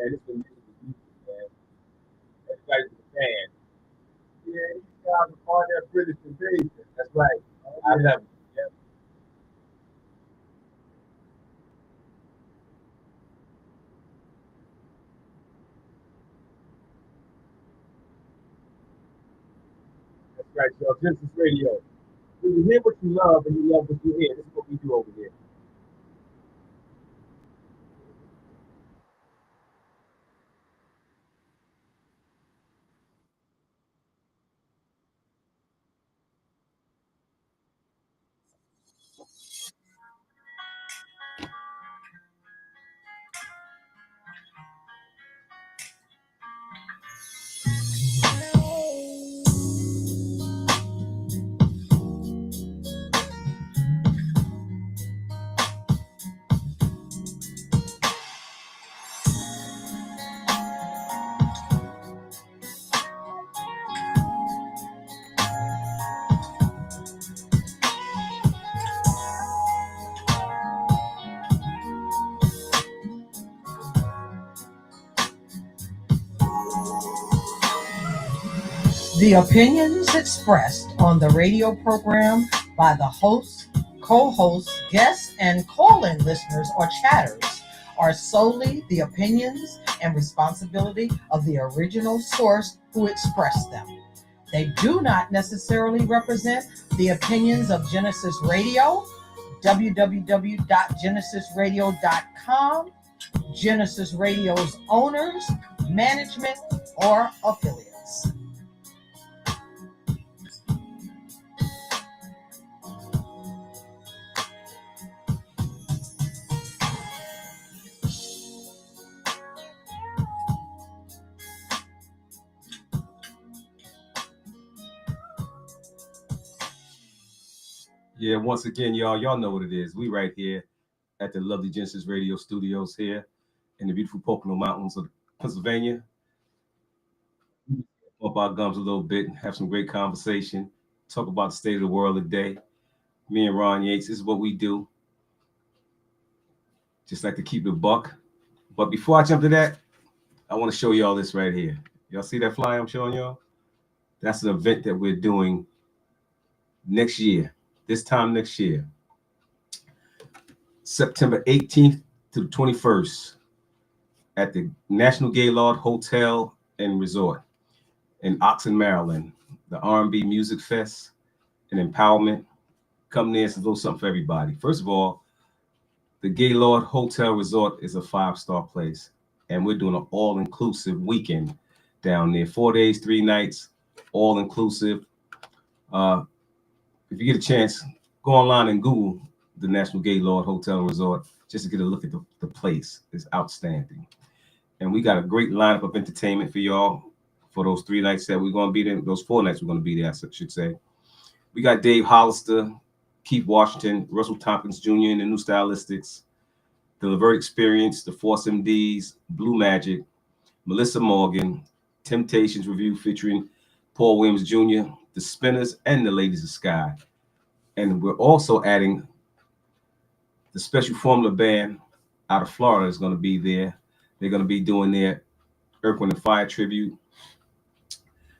man. It's been music, man. Everybody's a fan. Yeah, you guys are part of that British invasion. That's right. I love it. Yep. That's right, so Gynesis Radio. When you hear what you love and you love what you hear, this is what we do over here. The opinions expressed on the radio program by the host, co-hosts, guests, and call-in listeners or chatters are solely the opinions and responsibility of the original source who expressed them. They do not necessarily represent the opinions of Gynesis Radio, www.gynesisradio.com, Gynesis Radio's owners, management, or affiliates. Yeah, once again, y'all know what it is. We right here at the lovely Gynesis Radio Studios here in the beautiful Pocono Mountains of Pennsylvania. Up our gums a little bit, have some great conversation, talk about the state of the world today. Me and Ron Yates, this is what we do. Just like to keep it a buck. But before I jump to that, I want to show y'all this right here. Y'all see that flyer I'm showing y'all? That's an event that we're doing next year, this time next year. September 18th to the 21st at the National Gaylord Hotel and Resort in Oxon, Maryland. The R&B Music Fest and Empowerment. Come there, it's a little something for everybody. First of all, the Gaylord Hotel Resort is a 5-star place, and we're doing an all-inclusive weekend down there. 4 days, 3 nights, all-inclusive. If you get a chance, go online and Google the National Gaylord Hotel and Resort just to get a look at the place. It's outstanding. And we got a great lineup of entertainment for y'all for those 3 nights that we're going to be there. Those 4 nights we're going to be there, I should say. We got Dave Hollister, Keith Washington, Russell Tompkins Jr. and the New Stylistics, The Levert Experience, The Force MDs, Blue Magic, Melissa Morgan, Temptations Review featuring Paul Williams Jr., The Spinners, and the Ladies of Sky. And we're also adding the Special Formula Band out of Florida is going to be there. They're going to be doing their Earth, Wind, and Fire tribute.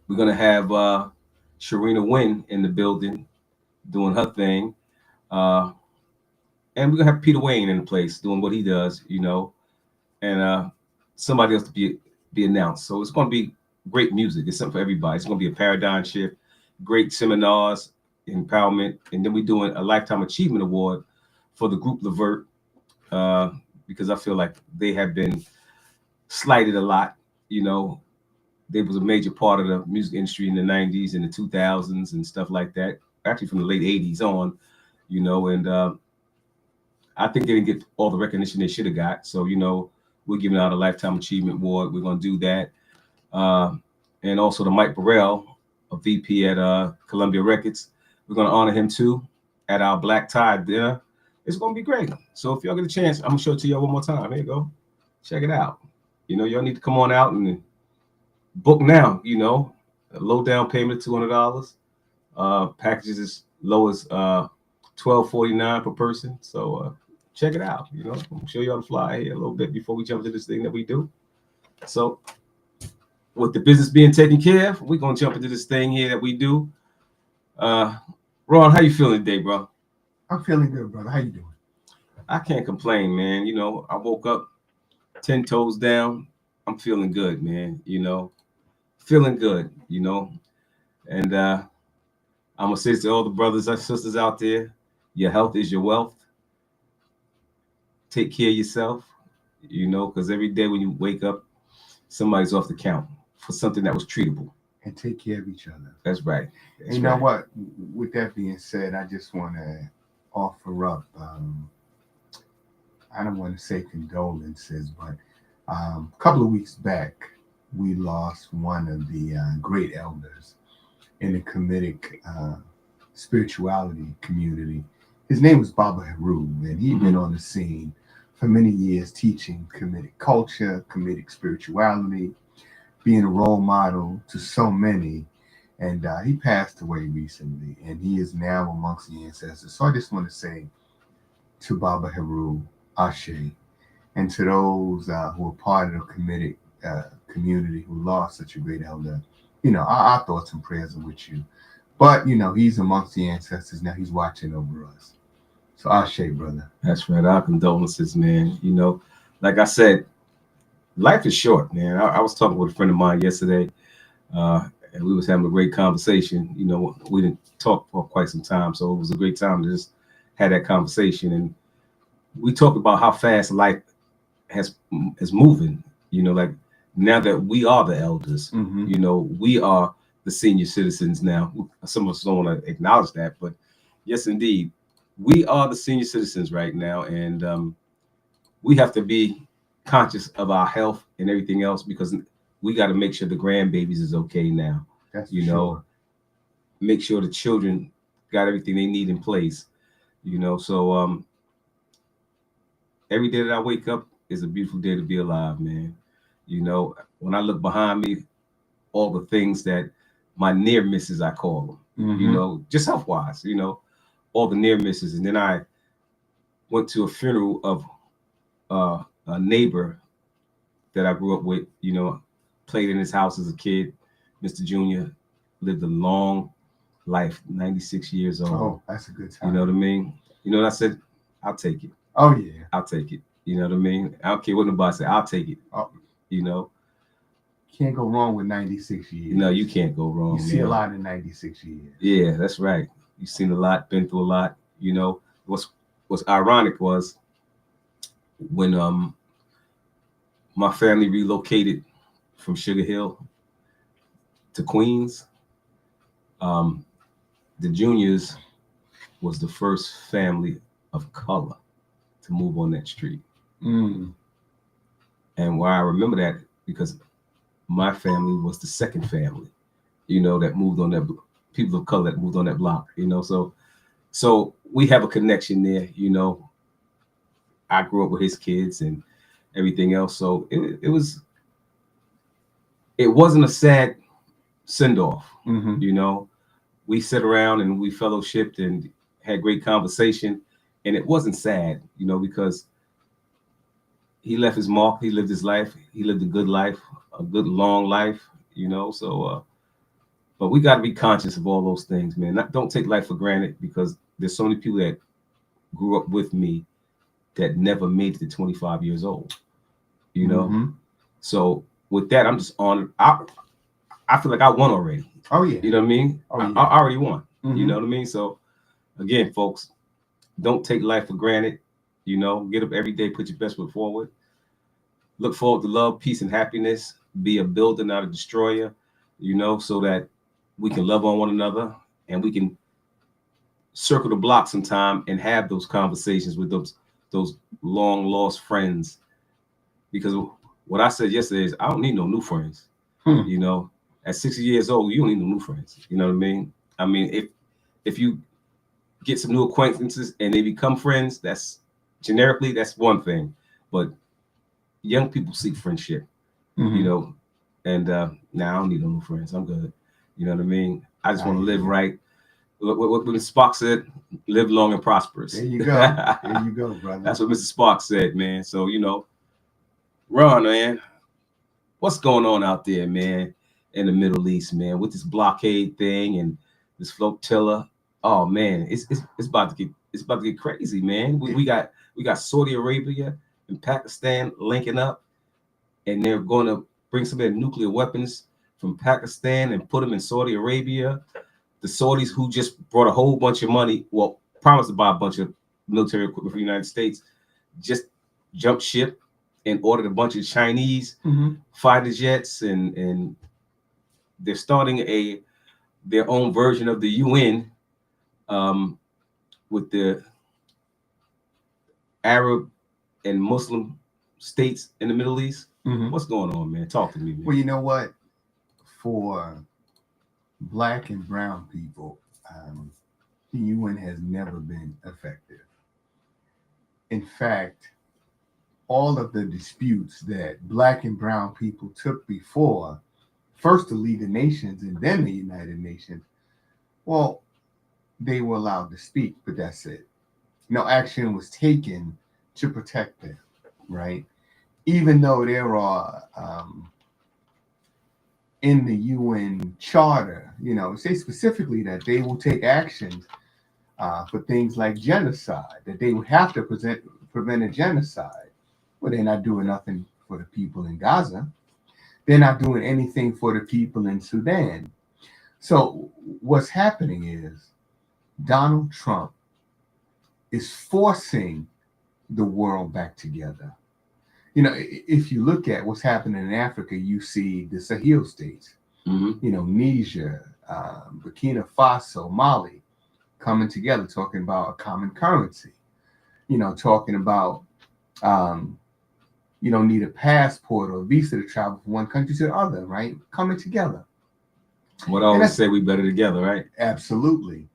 We're going to have Sharina Wynn in the building doing her thing. And we're going to have Peter Wayne in the place doing what he does, you know, and somebody else to be announced. So it's going to be great music. It's something for everybody. It's going to be a paradigm shift, great seminars, empowerment. And then we're doing a Lifetime Achievement Award for the group Levert because I feel like they have been slighted a lot. You know, they was a major part of the music industry in the 90s and the 2000s and stuff like that, actually from the late 80s on, you know, and I think they didn't get all the recognition they should have got. So, you know, we're giving out a Lifetime Achievement Award. We're going to do that. And also to Mike Burrell, a VP at Columbia Records. We're going to honor him too at our Black Tie dinner. It's going to be great. So if y'all get a chance, I'm going to show it to y'all one more time. Here you go. Check it out. You know, y'all need to come on out and book now, you know. A low down payment of $200. Packages as low as $12.49 per person. So check it out. You know, I'm show y'all the flyer here a little bit before we jump to this thing that we do. So with the business being taken care of, we're gonna jump into this thing here that we do. Ron, how you feeling today, bro? I'm feeling good, brother. How you doing? I can't complain, man. You know, I woke up 10 toes down. I'm feeling good, man. You know, feeling good, you know. And I'm gonna say to all the brothers and sisters out there, your health is your wealth. Take care of yourself, you know, because every day when you wake up, somebody's off the count for something that was treatable. And take care of each other. That's right. That's you know right. what? With that being said, I just want to offer up, I don't want to say condolences, but a couple of weeks back, we lost one of the great elders in the Kemetic spirituality community. His name was Baba Haru, and he'd been on the scene for many years teaching Kemetic culture, Kemetic spirituality, being a role model to so many. And he passed away recently, and he is now amongst the ancestors. So I just want to say to Baba Haru, Ashe, and to those who are part of the Kemetic community who lost such a great elder, you know, our thoughts and prayers are with you. But, you know, he's amongst the ancestors now. He's watching over us. So Ashe, brother. That's right. Our condolences, man. You know, like I said, life is short, man. I was talking with a friend of mine yesterday, and we was having a great conversation. You know, we didn't talk for quite some time, so it was a great time to just have that conversation. And we talked about how fast life is moving. You know, like now that we are the elders, you know, we are the senior citizens now. Some of us don't want to acknowledge that, but yes, indeed, we are the senior citizens right now, and we have to be conscious of our health and everything else because we got to make sure the grandbabies is okay now. That's you know, make sure the children got everything they need in place. You know, so every day that I wake up is a beautiful day to be alive, man. You know, when I look behind me, all the things that my near misses, I call them, you know, just health wise, you know, all the near misses. And then I went to a funeral of a neighbor that I grew up with, you know, played in his house as a kid. Mr. Junior lived a long life, 96 years old. Oh, that's a good time. You know what I mean? You know what I said? I'll take it. Oh, yeah. I'll take it. You know what I mean? I don't care what nobody say. I'll take it. Oh. You know? Can't go wrong with 96 years. No, you can't go wrong. You see a lot in 96 years. Yeah, that's right. You've seen a lot, been through a lot. You know, what's ironic was when my family relocated from Sugar Hill to Queens, the Juniors was the first family of color to move on that street. And why I remember that, because my family was the second family, you know, that moved on that, people of color that moved on that block, you know, so we have a connection there, you know. I grew up with his kids and everything else, so it wasn't a sad send-off. You know, we sat around and we fellowshipped and had great conversation, and it wasn't sad, you know, because he left his mark, he lived his life, he lived a good life, a good long life, you know. So but we got to be conscious of all those things, man. Don't take life for granted, because there's so many people that grew up with me that never made it to 25 years old, you know. So with that, I'm just on. I feel like I won already. Oh yeah. You know what I mean? Oh, yeah. I already won. You know what I mean? So again, folks, don't take life for granted. You know, get up every day, put your best foot forward. Look forward to love, peace, and happiness. Be a builder, not a destroyer. You know, so that we can love on one another and we can circle the block sometime and have those conversations with those long lost friends. Because what I said yesterday is I don't need no new friends. You know, at 60 years old, you don't need no new friends. You know what I mean? I mean, if you get some new acquaintances and they become friends, that's generically, that's one thing. But young people seek friendship, you know, and now I don't need no new friends. I'm good. You know what I mean? I just want to live right. What Spock said, live long and prosperous. There you go. There you go, brother. That's what Mr. Spock said, man. So, you know, Ron, man, What's going on out there, man, in the Middle East, man, with this blockade thing and this flotilla? Oh man, it's about to get crazy, man. We got Saudi Arabia and Pakistan linking up, and they're going to bring some of their nuclear weapons from Pakistan and put them in Saudi Arabia. The Saudis, who just brought a whole bunch of money, well, promised to buy a bunch of military equipment for the United States, just jumped ship and ordered a bunch of Chinese fighter jets, and they're starting their own version of the UN with the Arab and Muslim states in the Middle East. What's going on, man? Talk to me, man. Well, you know what? For Black and brown people, the UN has never been effective. In fact, all of the disputes that Black and brown people took before, first the League of Nations and then the United Nations, well, they were allowed to speak, but that's it. No action was taken to protect them, right? Even though there are in the UN Charter, say specifically that they will take actions for things like genocide, that they would have to prevent a genocide. Well, they're not doing nothing for the people in Gaza. They're not doing anything for the people in Sudan. So what's happening is Donald Trump is forcing the world back together. If you look at what's happening in Africa, you see the Sahel states, Niger, Burkina Faso, Mali, coming together, talking about a common currency, talking about you don't need a passport or a visa to travel from one country to the other, right? Coming together. What I always say, we better together, right? Absolutely.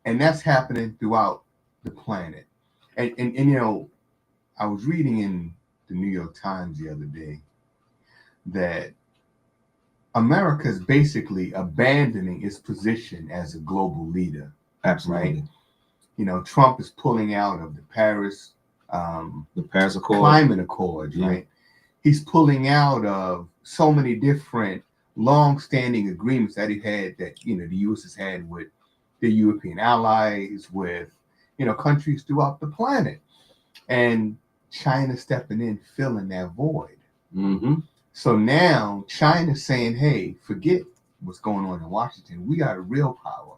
And that's happening throughout the planet. And I was reading in the New York Times the other day that America is basically abandoning its position as a global leader. Absolutely. Right? Trump is pulling out of the Paris Accords, climate accords, right? He's pulling out of so many different long-standing agreements that he had, that the U.S. has had with the European allies, with countries throughout the planet, and China stepping in, filling that void. So now China's saying, "Hey, forget what's going on in Washington. We got a real power.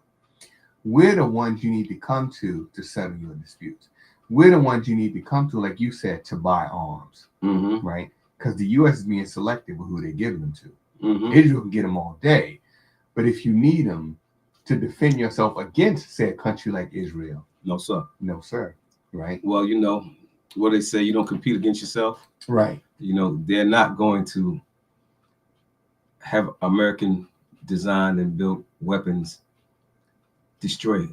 We're the ones you need to come to settle your disputes. We're the ones you need to come to, like you said, to buy arms, right? Because the U.S. is being selective with who they're giving them to. Israel can get them all day, but if you need them to defend yourself against, say, a country like Israel, no, sir, right? Well, what they say, you don't compete against yourself, right? They're not going to have American designed and built weapons destroy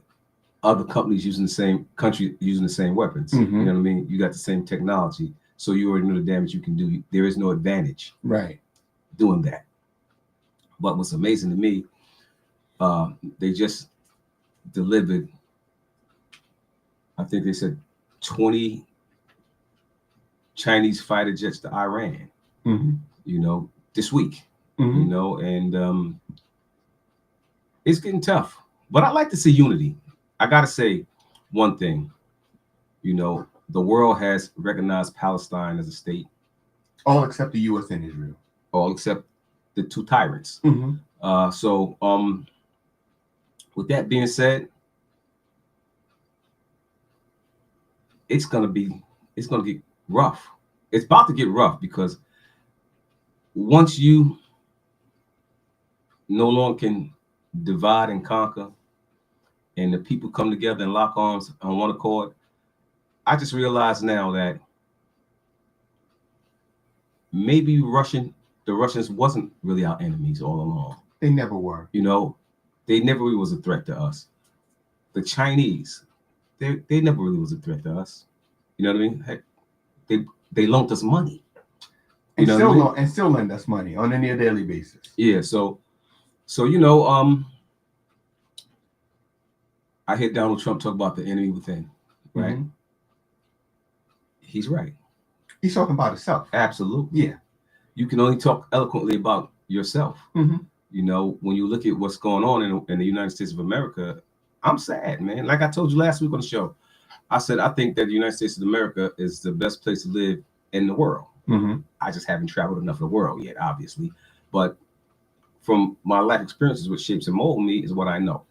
other companies using the same country, using the same weapons. You know what I mean? You got the same technology, so you already know the damage you can do. There is no advantage, right, doing that. But what's amazing to me, they just delivered, I think they said 20 Chinese fighter jets to Iran, this week, and it's getting tough. But I like to see unity. I got to say one thing, the world has recognized Palestine as a state. All except the U.S. and Israel. All except the two tyrants. So with that being said, it's gonna get rough. It's about to get rough, because once you no longer can divide and conquer, and the people come together and lock arms on one accord, I just realized now that maybe the Russians wasn't really our enemies all along. They never were. They never really was a threat to us. The Chinese, they never really was a threat to us. You know what I mean? Heck, they loaned us money. And still lend us money on a near daily basis. Yeah. So I hear Donald Trump talk about the enemy within, right? He's right. He's talking about himself. Absolutely. Yeah. you can only talk eloquently about yourself. You know, when you look at what's going on in the United States of America, I'm sad, man. Like I told you last week on the show, I said I think that the United States of America is the best place to live in the world. I just haven't traveled enough of the world yet, obviously. But from my life experiences, what shapes and molds me is what I know.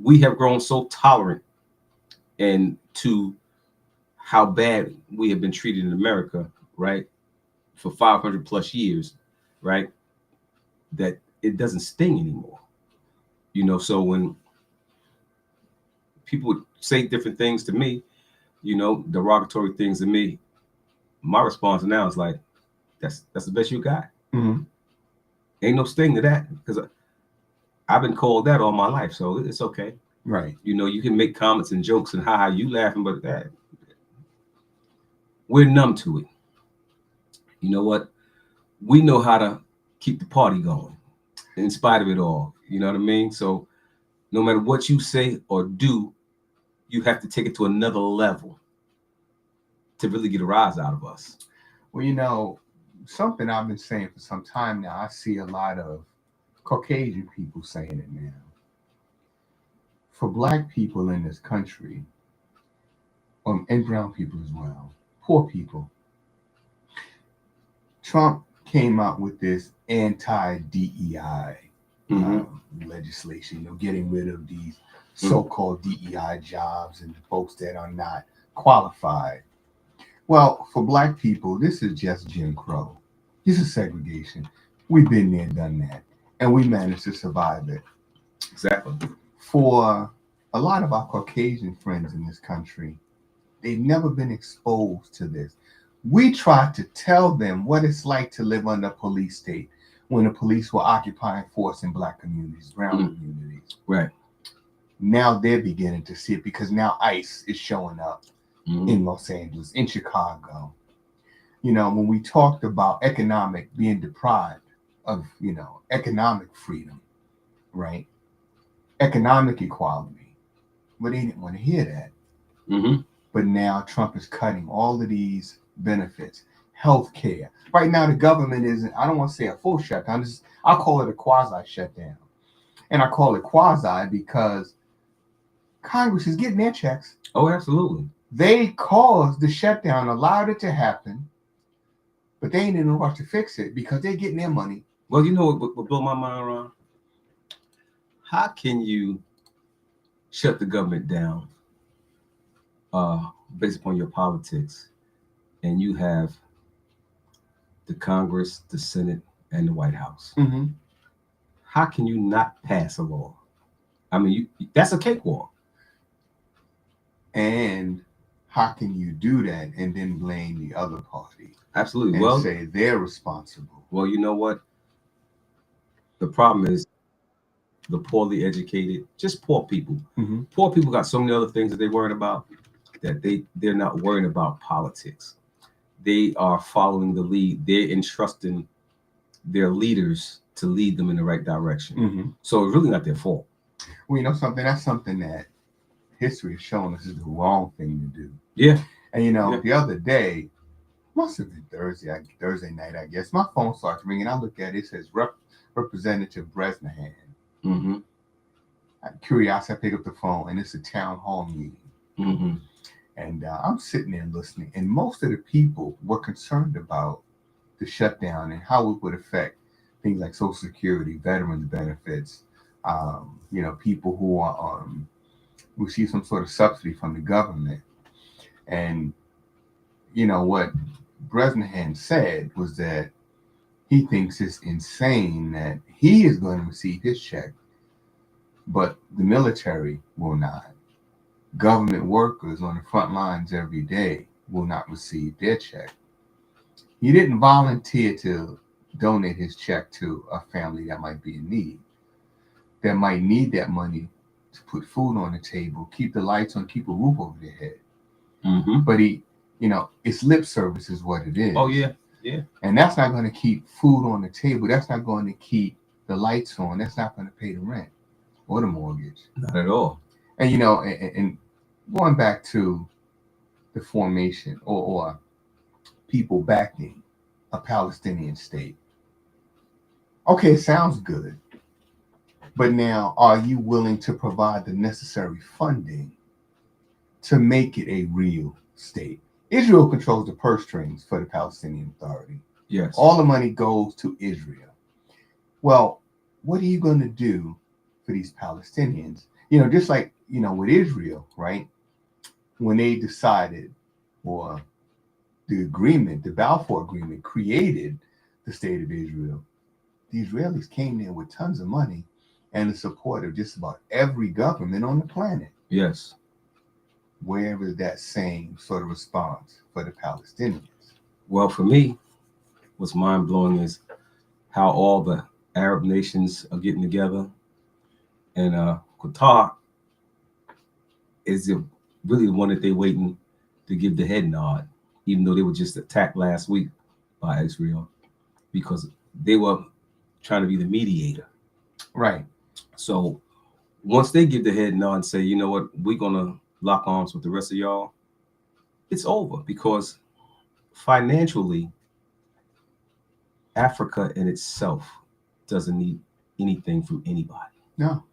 We have grown so tolerant and to how bad we have been treated in America, right, for 500 plus years, right, that it doesn't sting anymore. You know, so when people would say different things to me, you know, derogatory things to me, my response now is like, that's the best you got. Ain't no sting to that, because I've been called that all my life, so it's okay. Right. You know, you can make comments and jokes and haha, you laughing, but that we're numb to it. You know what? We know how to keep the party going in spite of it all. You know what I mean? So no matter what you say or do, you have to take it to another level to really get a rise out of us. Well, you know, something I've been saying for some time now, I see a lot of Caucasian people saying it now. For Black people in this country, and brown people as well, poor people, Trump came out with this anti-DEI legislation, you know, getting rid of these so-called DEI jobs and the folks that are not qualified. Well, for Black people, this is just Jim Crow. This is segregation. We've been there, done that, and we managed to survive it. Exactly. For a lot of our Caucasian friends in this country, they've never been exposed to this. We tried to tell them what it's like to live under a police state when the police were occupying force in Black communities, brown communities. Right. Now they're beginning to see it because now ICE is showing up in Los Angeles, in Chicago. You know, when we talked about being deprived of, you know, economic freedom, right? Economic equality. But they didn't want to hear that. But now Trump is cutting all of these benefits, health care. Right now, the government isn't, I don't want to say a full shutdown. I'll call it a quasi shutdown. And I call it quasi because Congress is getting their checks. Oh, absolutely. They caused the shutdown, allowed it to happen, but they ain't in a rush to fix it because they're getting their money. Well, you know what blew my mind, Ron? How can you shut the government down based upon your politics, and you have the Congress, the Senate, and the White House? How can you not pass a law? I mean, that's a cakewalk. And how can you do that and then blame the other party? Absolutely. And say they're responsible. Well, you know what? The problem is the poorly educated, just poor people. Poor people got so many other things that they're worried about that they're not worrying about politics. They are following the lead. They're entrusting their leaders to lead them in the right direction. So it's really not their fault. Well, you know something? That's something that history has shown us is the wrong thing to do. Yeah. And you know, the other day, must have been Thursday night, I guess, my phone starts ringing. I look at it, it says Representative Bresnahan. Curiosity, I pick up the phone, and it's a town hall meeting. And I'm sitting there listening, and most of the people were concerned about the shutdown and how it would affect things like Social Security, veterans benefits, you know, people who are receive some sort of subsidy from the government. And you know what Bresnahan said was that he thinks it's insane that he is going to receive his check, but the military will not. Government workers on the front lines every day will not receive their check. He didn't volunteer to donate his check to a family that might be in need, that might need that money to put food on the table, keep the lights on, keep a roof over their head. But he, you know, it's lip service is what it is. Oh, yeah. Yeah. And that's not going to keep food on the table. That's not going to keep the lights on. That's not going to pay the rent or the mortgage. Not at all. And, you know, and going back to the formation or people backing a Palestinian state. Okay, it sounds good. But now, are you willing to provide the necessary funding to make it a real state? Israel controls the purse strings for the Palestinian Authority. Yes. All the money goes to Israel. Well, what are you going to do for these Palestinians? Just like, with Israel, right? When they decided, or the agreement, the Balfour Agreement, created the state of Israel, the Israelis came there with tons of money and the support of just about every government on the planet. Yes. Where is that same sort of response for the Palestinians? Well, for me, what's mind-blowing is how all the Arab nations are getting together. And Qatar is really the one that they're waiting to give the head nod, even though they were just attacked last week by Israel, because they were trying to be the mediator. Right. So once they give the head nod and say, you know what, we're going to lock arms with the rest of y'all, it's over, because financially, Africa in itself doesn't need anything from anybody. No.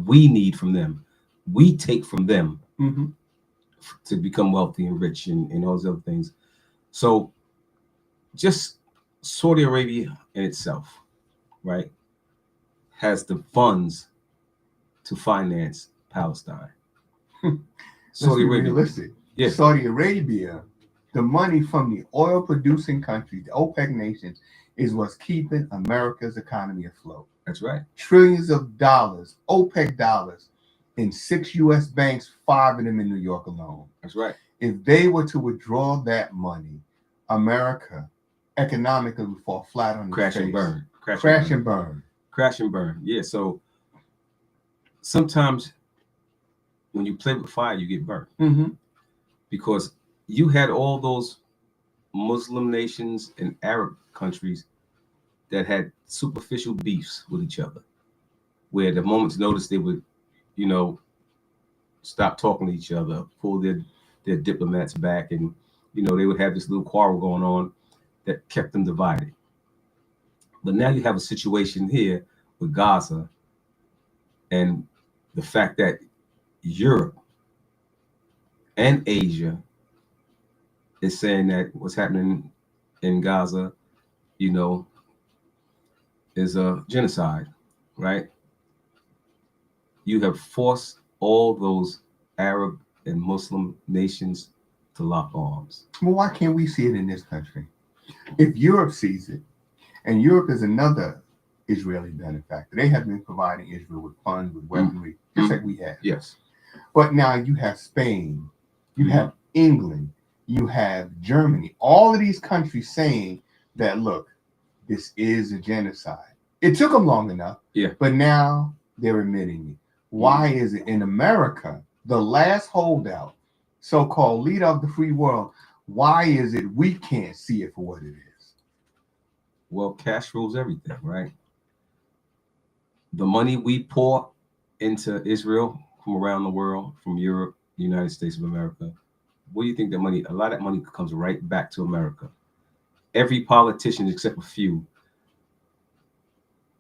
We need from them. We take from them Mm-hmm. to become wealthy and rich and all those other things. So just Saudi Arabia in itself, right, has the funds to finance Palestine. Saudi Arabia. Realistic. Yeah. Saudi Arabia, the money from the oil producing countries, the OPEC nations, is what's keeping America's economy afloat. That's right. Trillions of dollars, OPEC dollars, in 6 U.S. banks, 5 of them in New York alone. That's right. If they were to withdraw that money, America economically would fall flat on its Crash face. and burn. Crash and burn. Crash and burn. Yeah. So sometimes when you play with fire, you get burnt. Mm-hmm. Because you had all those Muslim nations and Arab countries that had superficial beefs with each other, where the moment's notice they would, stop talking to each other, pull their diplomats back, and they would have this little quarrel going on that kept them divided. But now you have a situation here with Gaza, and the fact that Europe and Asia is saying that what's happening in Gaza, is a genocide, right? You have forced all those Arab and Muslim nations to lock arms. Well, why can't we see it in this country? If Europe sees it, and Europe is another Israeli benefactor, they have been providing Israel with funds, with weaponry, just like we have. Yes. But now you have Spain, you have England, you have Germany, all of these countries saying that, look, this is a genocide. It took them long enough, but now they're admitting it. Why is it in America, the last holdout, so-called leader of the free world, why is it we can't see it for what it is? Well, cash rules everything, right? The money we pour into Israel from around the world, from Europe, the United States of America, what do you think a lot of that money comes right back to America? Every politician, except a few,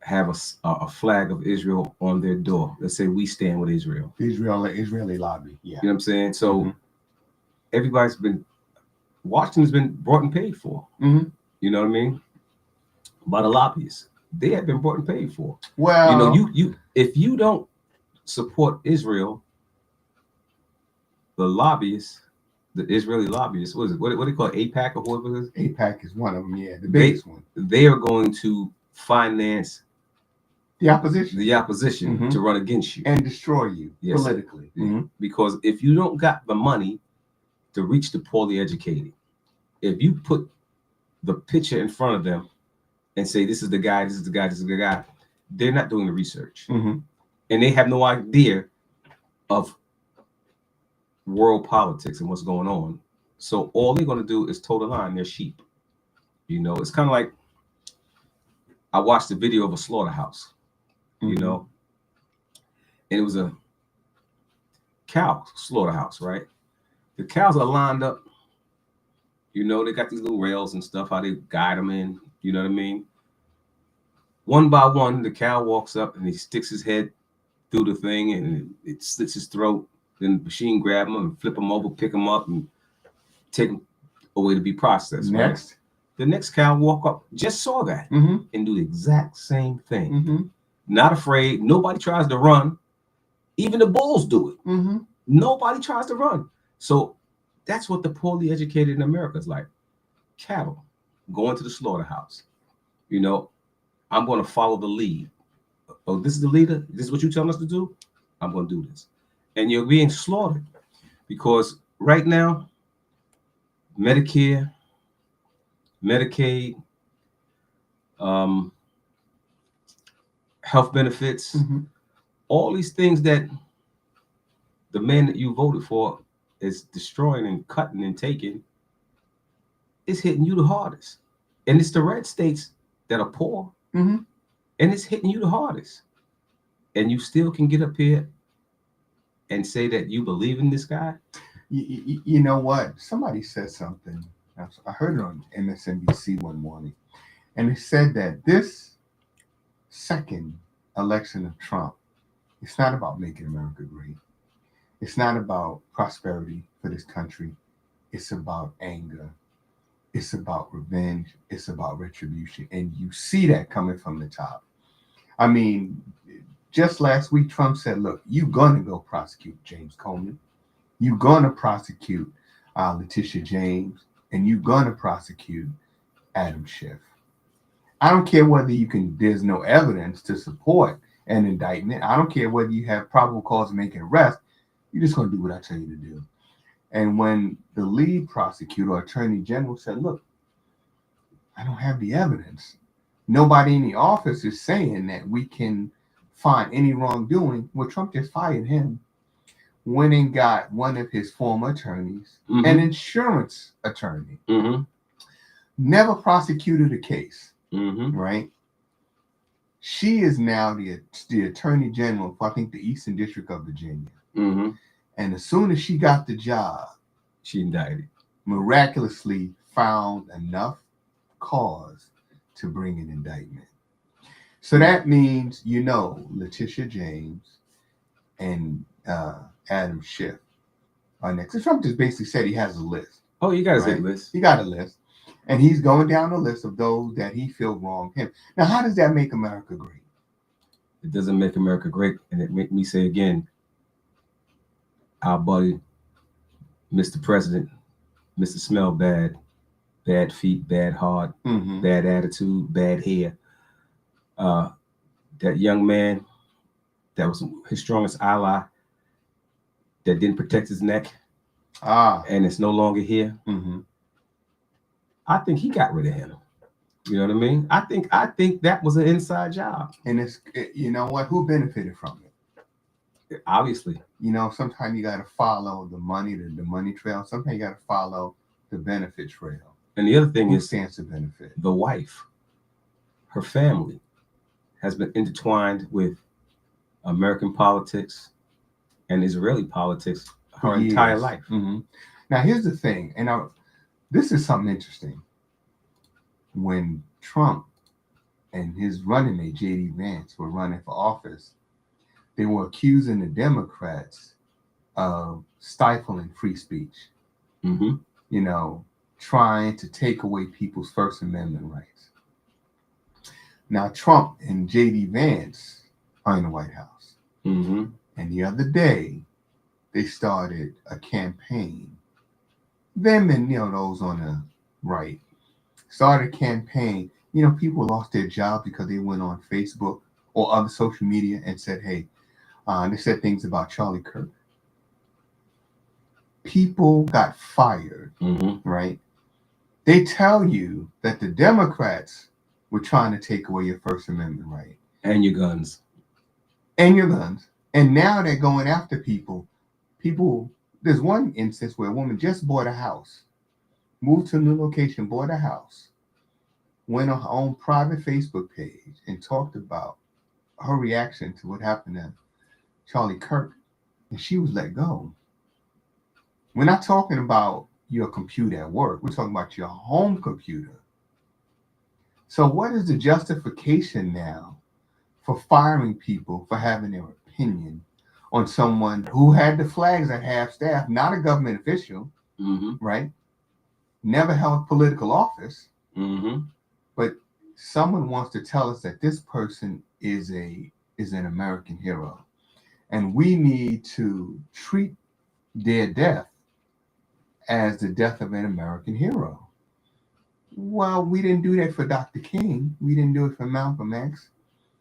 have a flag of Israel on their door. Let's say we stand with Israel. Israeli lobby. Yeah. You know what I'm saying? So everybody's been, Washington's been brought and paid for. Mm-hmm. You know what I mean? By the lobbyists. They have been brought and paid for. Well, you if you don't support Israel, the lobbyists, the Israeli lobbyists, what is it? What do they call it? AIPAC or whoever it is? AIPAC is one of them, the biggest one. They are going to finance the opposition to run against you and destroy you politically. Because if you don't got the money to reach the poorly educated, if you put the picture in front of them and say, this is the guy, this is the guy, this is the guy, they're not doing the research. And they have no idea of world politics and what's going on. So all they're going to do is toe the line. They're sheep. It's kind of like, I watched a video of a slaughterhouse, and it was a cow slaughterhouse, right? The cows are lined up, You know, they got these little rails and stuff, how they guide them in. You know what I mean? One by one, the cow walks up and he sticks his head through the thing and it slits his throat. Then the machine grab him and flip him over, pick him up and take him away to be processed. Next. Right? The next cow walk up, just saw that and do the exact same thing. Not afraid. Nobody tries to run. Even the bulls do it. Nobody tries to run. So that's what the poorly educated in America is like. Cattle going to the slaughterhouse. You know, I'm going to follow the lead. Oh, this is the leader. This is what you telling us to do. I'm going to do this. And you're being slaughtered because right now, Medicare, Medicaid, health benefits, all these things that the man that you voted for is destroying and cutting and taking, is hitting you the hardest. And it's the red states that are poor, and it's hitting you the hardest. And you still can get up here and say that you believe in this guy? You know what? Somebody said something. I heard it on MSNBC one morning, and it said that this second election of Trump, it's not about making America great. It's not about prosperity for this country. It's about anger. It's about revenge. It's about retribution. And you see that coming from the top. I mean, just last week, Trump said, look, you're going to go prosecute James Comey. You're going to prosecute Letitia James. And you're going to prosecute Adam Schiff. I don't care whether there's no evidence to support an indictment. I don't care whether you have probable cause to make an arrest. You're just going to do what I tell you to do. And when the lead prosecutor or attorney general said, look, I don't have the evidence. Nobody in the office is saying that we can find any wrongdoing. Well, Trump just fired him, went and got one of his former attorneys, an insurance attorney, never prosecuted a case, right? She is now the attorney general for, I think, the Eastern District of Virginia. And as soon as she got the job, she indicted. Miraculously found enough cause to bring an indictment. So that means, Letitia James and Adam Schiff are next. So Trump just basically said he has a list. Oh, you got a list. He got a list. And he's going down the list of those that he feels wronged him. Now, how does that make America great? It doesn't make America great. And it make me say again, our buddy, Mr. President, Mr. Smell Bad, bad feet, bad heart, bad attitude, bad hair. That young man that was his strongest ally that didn't protect his neck and it's no longer here. I think he got rid of him. You know what I mean? I think that was an inside job. And you know what? Who benefited from it? Obviously. Sometimes you got to follow the money trail. Sometimes you got to follow the benefit trail. And the other thing Who is stands to benefit? The wife, her family has been intertwined with American politics and Israeli politics her entire life. Now, here's the thing, and this is something interesting. When Trump and his running mate, J.D. Vance, were running for office, they were accusing the Democrats of stifling free speech, trying to take away people's First Amendment rights. Now, Trump and J.D. Vance are in the White House. And the other day, they started a campaign. Them and, those on the right started a campaign. People lost their jobs because they went on Facebook or other social media and said, hey, they said things about Charlie Kirk. People got fired, right? They tell you that the Democrats were trying to take away your First Amendment right. And your guns. And now they're going after people. There's one instance where a woman just bought a house, moved to a new location, bought a house, went on her own private Facebook page and talked about her reaction to what happened to Charlie Kirk, and she was let go. We're not talking about your computer at work. We're talking about your home computer. So what is the justification now for firing people for having their opinion on someone who had the flags at half staff, not a government official, right? Never held political office, but someone wants to tell us that this person is an American hero, and we need to treat their death as the death of an American hero. Well, we didn't do that for Dr. King. We didn't do it for Malcolm X.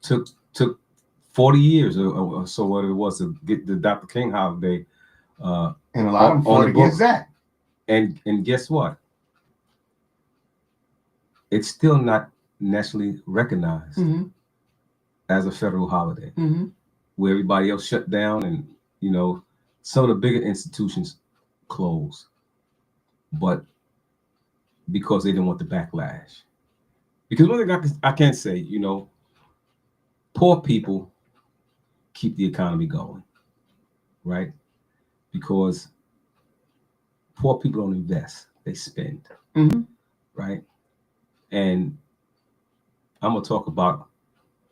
Took 40 years or so what it was to get the Dr. King holiday. And a lot of them fought against that. And guess what? It's still not nationally recognized as a federal holiday, where everybody else shut down, and some of the bigger institutions closed, but because they didn't want the backlash. Because one thing I can say, poor people keep the economy going, right? Because poor people don't invest, they spend, right? And I'm going to talk about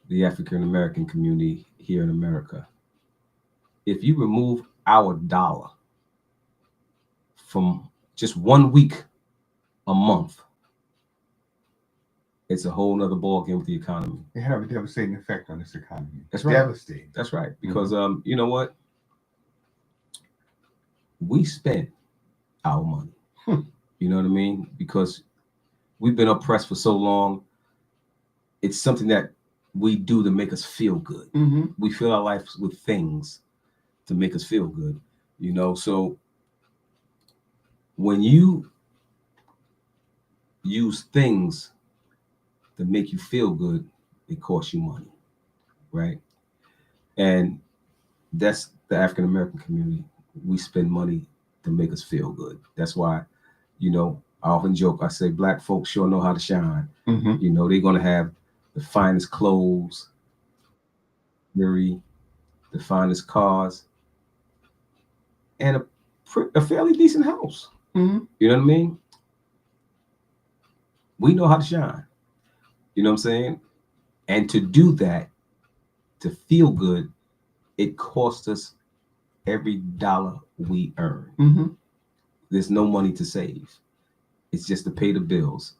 the African American community here in America. If you remove our dollar from just 1 week a month, it's a whole nother ballgame with the economy. It have a devastating effect on this economy. That's right. Devastating. That's right. Because you know what? We spend our money. You know what I mean? Because we've been oppressed for so long. It's something that we do to make us feel good. We fill our lives with things to make us feel good. So when you use things to make you feel good, it costs you money, right? And that's the African American community. We spend money to make us feel good. That's why, I often joke, I say Black folks sure know how to shine. They're going to have the finest clothes, the finest cars, and a fairly decent house. You know what I mean? We know how to shine. You know what I'm saying? And to do that, to feel good, it costs us every dollar we earn. There's no money to save. It's just to pay the bills.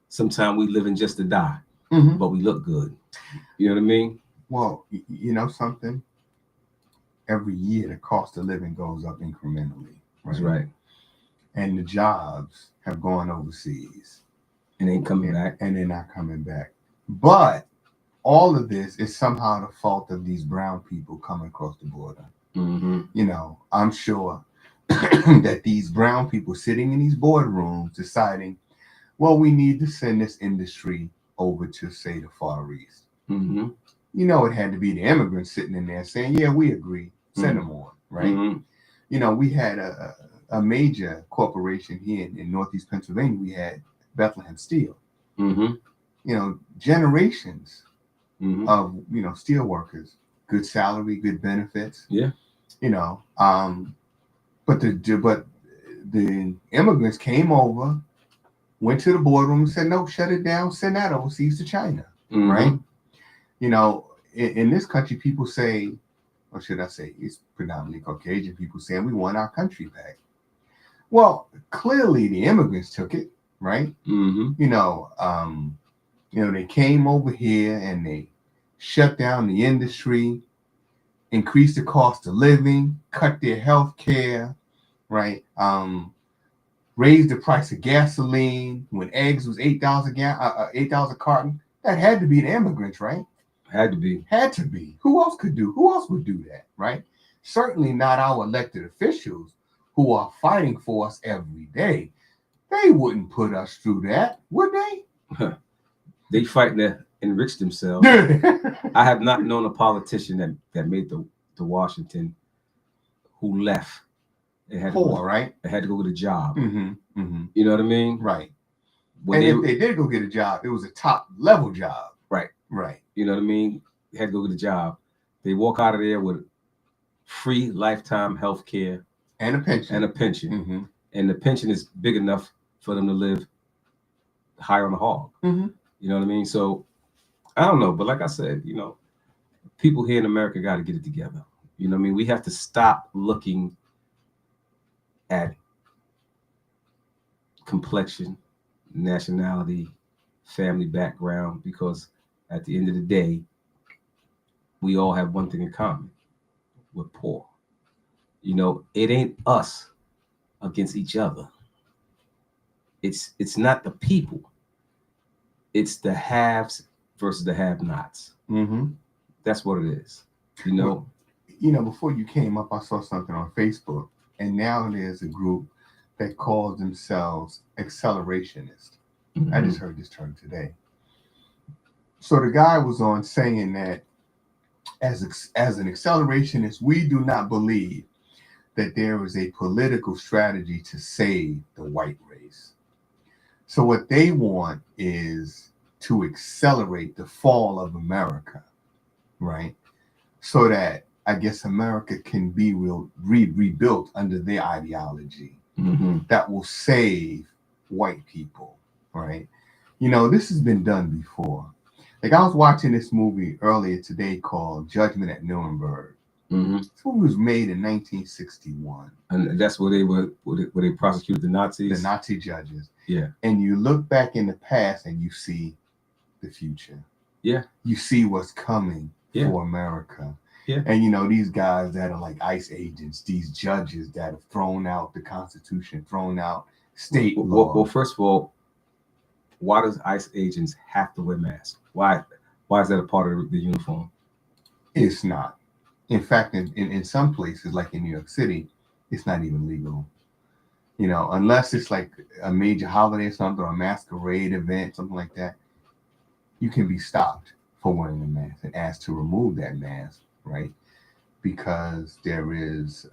Sometimes we live in just to die, but we look good. You know what I mean? Well, you know something? Every year, the cost of living goes up incrementally. Right? That's right. And the jobs have gone overseas. And ain't coming back. And they're not coming back. But all of this is somehow the fault of these brown people coming across the border. I'm sure that these brown people sitting in these boardrooms deciding, well, we need to send this industry over to, say, the Far East. It had to be the immigrants sitting in there saying, yeah, we agree. Send them on, right? We had a major corporation here in Northeast Pennsylvania. We had Bethlehem Steel. Generations of steel workers, good salary, good benefits. Yeah. But the immigrants came over, went to the boardroom and said, no, shut it down, send that overseas to China. Right? In this country, people say, or should I say, it's predominantly Caucasian people saying we want our country back. Well, clearly the immigrants took it, right? They came over here and they shut down the industry, increased the cost of living, cut their health care, right? Raised the price of gasoline when eggs was $8 a carton. That had to be the immigrants, right? Had to be. Who else would do that, right? Certainly not our elected officials who are fighting for us every day. They wouldn't put us through that, would they? They fighting to enrich themselves. I have not known a politician that made the Washington who left. They had right? They had to go get a job. You know what I mean? Right. If they did go get a job, it was a top level job. Right. You know what I mean? They had to go get a job. They walk out of there with free lifetime health care and a pension. and the pension is big enough for them to live higher on the hog. Mm-hmm. You know what I mean? So I don't know, but like I said, you know, people here in America got to get it together. You know what I mean? We have to stop looking at complexion, nationality, family background, because at the end of the day, we all have one thing in common. We're poor. You know, it ain't us against each other. It's not the people. It's the haves versus the have-nots. Mm-hmm. That's what it is. You know. Well, you know, before you came up, I saw something on Facebook, and now there's a group that calls themselves accelerationists. I just heard this term today. So the guy was on saying that as an accelerationist, we do not believe that there is a political strategy to save the white race. So what they want is to accelerate the fall of America, right? So that I guess America can be rebuilt under their ideology that will save white people, right? You know, this has been done before. Like I was watching this movie earlier today called Judgment at Nuremberg. This movie was made in 1961. And that's where they prosecuted the Nazis? The Nazi judges. Yeah. And you look back in the past and you see the future. Yeah. You see what's coming for America. Yeah. And you know, these guys that are like ICE agents, these judges that have thrown out the Constitution, thrown out state law. Well, first of all, why does ICE agents have to wear masks? Why is that a part of the uniform? It's not. In fact, in some places, like in New York City, it's not even legal. You know, unless it's like a major holiday or something, or a masquerade event, something like that, you can be stopped for wearing a mask and asked to remove that mask, right? Because there is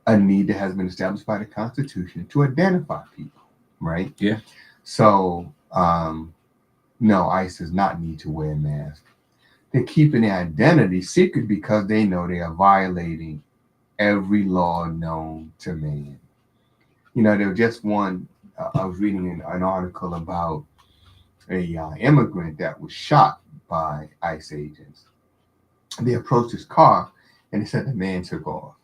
a need that has been established by the Constitution to identify people, right? Yeah. So, no, ICE does not need to wear a mask. They're keeping their identity secret because they know they are violating every law known to man. You know, there was just one, I was reading an article about a immigrant that was shot by ICE agents. They approached his car and they said the man took off.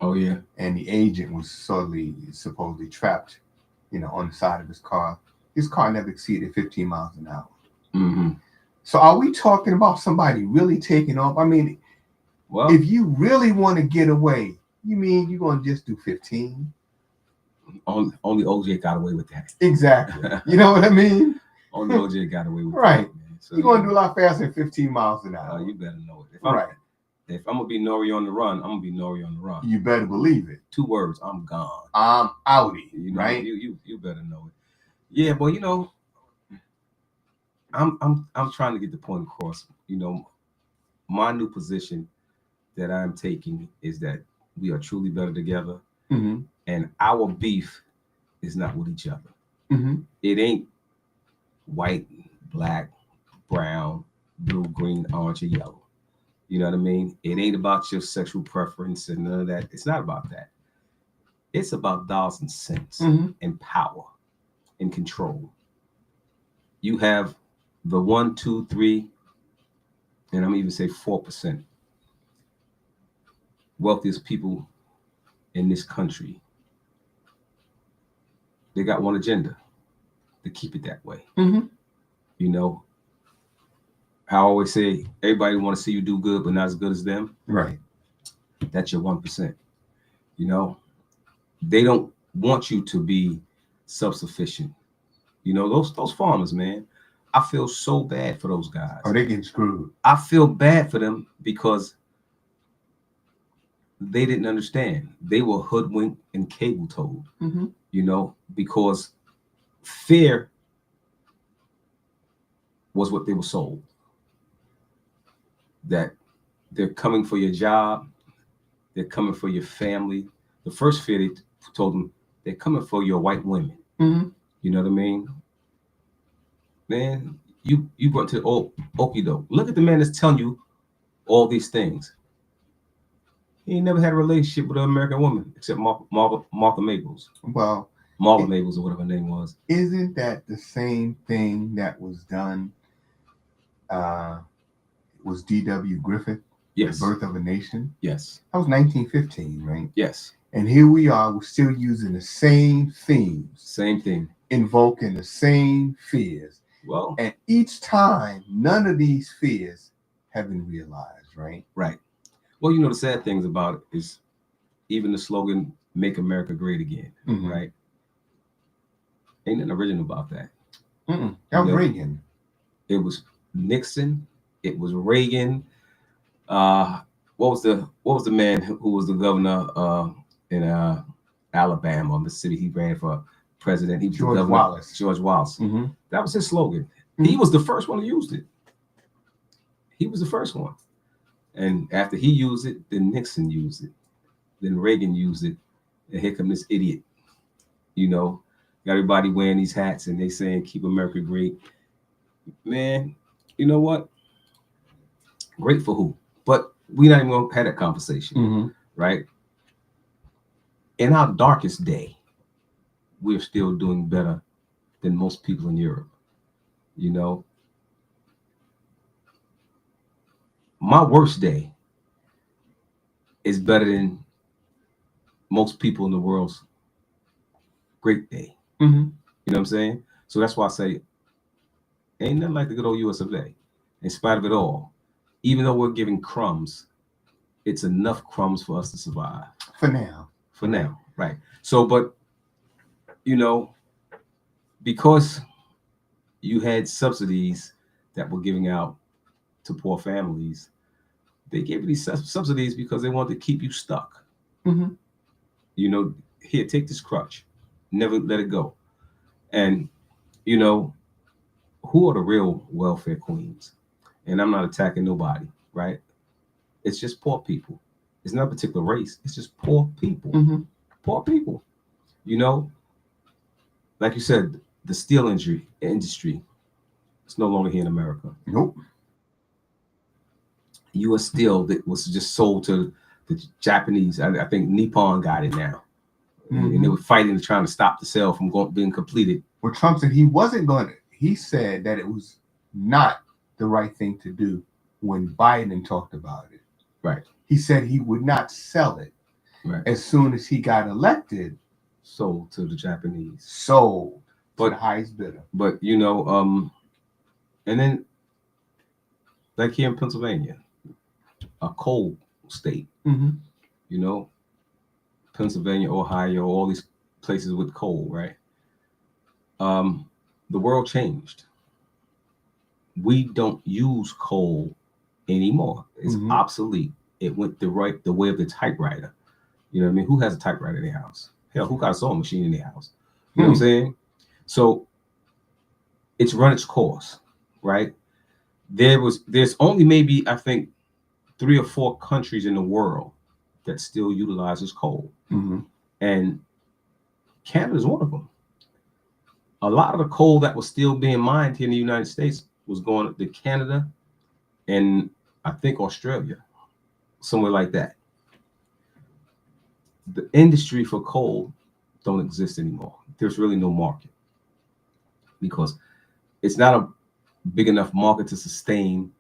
Oh, yeah. And the agent was supposedly trapped, you know, on the side of his car. His car never exceeded 15 miles an hour. Mm-hmm. So are we talking about somebody really taking off? I mean, well, if you really want to get away, you mean you're going to just do 15? Only OJ got away with that. Exactly. You know what I mean? Only OJ got away with right. that. Man. So, you're going to do a lot faster than 15 miles an hour. You better know it. If I'm going to be Nori on the run, I'm going to be Nori on the run. You better believe it. 2 words, I'm gone. I'm outie, you know, right? You better know it. Yeah, but you know, I'm trying to get the point across. You know, my new position that I'm taking is that we are truly better together, and our beef is not with each other. It ain't white, black, brown, blue, green, orange, or yellow. You know what I mean? It ain't about your sexual preference and none of that. It's not about that. It's about dollars and cents and power and control. You have the 1, 2, 3, and I'm even say 4% wealthiest people in this country. They got one agenda: to keep it that way. You know, I always say everybody want to see you do good, but not as good as them. Right. That's your 1%. You know, they don't want you to be self-sufficient. You know, those farmers, man, I feel so bad for those guys. Oh, they getting screwed. I feel bad for them because they didn't understand. They were hoodwinked and cable told, you know, because fear was what they were sold. That they're coming for your job, they're coming for your family. The first fear they told them, they're coming for your white women. You know what I mean? Man, you brought to okey doke. Look at the man that's telling you all these things. He ain't never had a relationship with an American woman except Martha Maples. Well, Marla Maples or whatever her name was. Isn't that the same thing that was done? Was D.W. Griffith? Yes. The Birth of a Nation? Yes. That was 1915, right? Yes. And here we are, we're still using the same themes. Same thing. Invoking the same fears. Well, and each time, none of these fears have been realized, right? Right. Well, you know, the sad things about it is even the slogan, Make America Great Again, right? Ain't nothing original about that. That was Reagan. It was Nixon. It was Reagan. What was the man who was the governor in Alabama, Mississippi? He ran for president. He was George the governor. Wallace. George Wallace. That was his slogan. He was the first one who used it. He was the first one. And after he used it, then Nixon used it. Then Reagan used it. And here come this idiot. You know, got everybody wearing these hats and they saying, keep America great. Man, you know what? Great for who? But we not even going to have that conversation, right? In our darkest day, we're still doing better than most people in Europe. You know, my worst day is better than most people in the world's great day. You know what I'm saying? So that's why I say, ain't nothing like the good old US of A. In spite of it all, even though we're giving crumbs, it's enough crumbs for us to survive. For now. For now, right. So, but, you know, because you had subsidies that were giving out to poor families, they gave you these subsidies because they wanted to keep you stuck. You know, here, take this crutch. Never let it go. And, you know, who are the real welfare queens? And I'm not attacking nobody, right? It's just poor people. It's not a particular race. It's just poor people. Poor people. You know, like you said, the steel industry is no longer here in America. Nope. U.S. Steel that was just sold to the Japanese. I think Nippon got it now. And they were fighting and trying to stop the sale from being completed. Well, Trump said he wasn't going to. He said that it was not the right thing to do when Biden talked about it. Right. He said he would not sell it. Right. As soon as he got elected. Sold to the Japanese. Sold to the highest bidder. But, you know, and then, like here in Pennsylvania, a coal state, you know, Pennsylvania, Ohio, all these places with coal, right? The world changed. We don't use coal anymore. It's obsolete. It went the way of the typewriter. You know what I mean? Who has a typewriter in their house? Hell, who got a sewing machine in their house? You know what I'm saying? So it's run its course, right? There's only maybe, I think, 3 or 4 countries in the world that still utilizes coal. And Canada is one of them. A lot of the coal that was still being mined here in the United States was going to Canada and I think Australia, somewhere like that. The industry for coal don't exist anymore. There's really no market because it's not a big enough market to sustain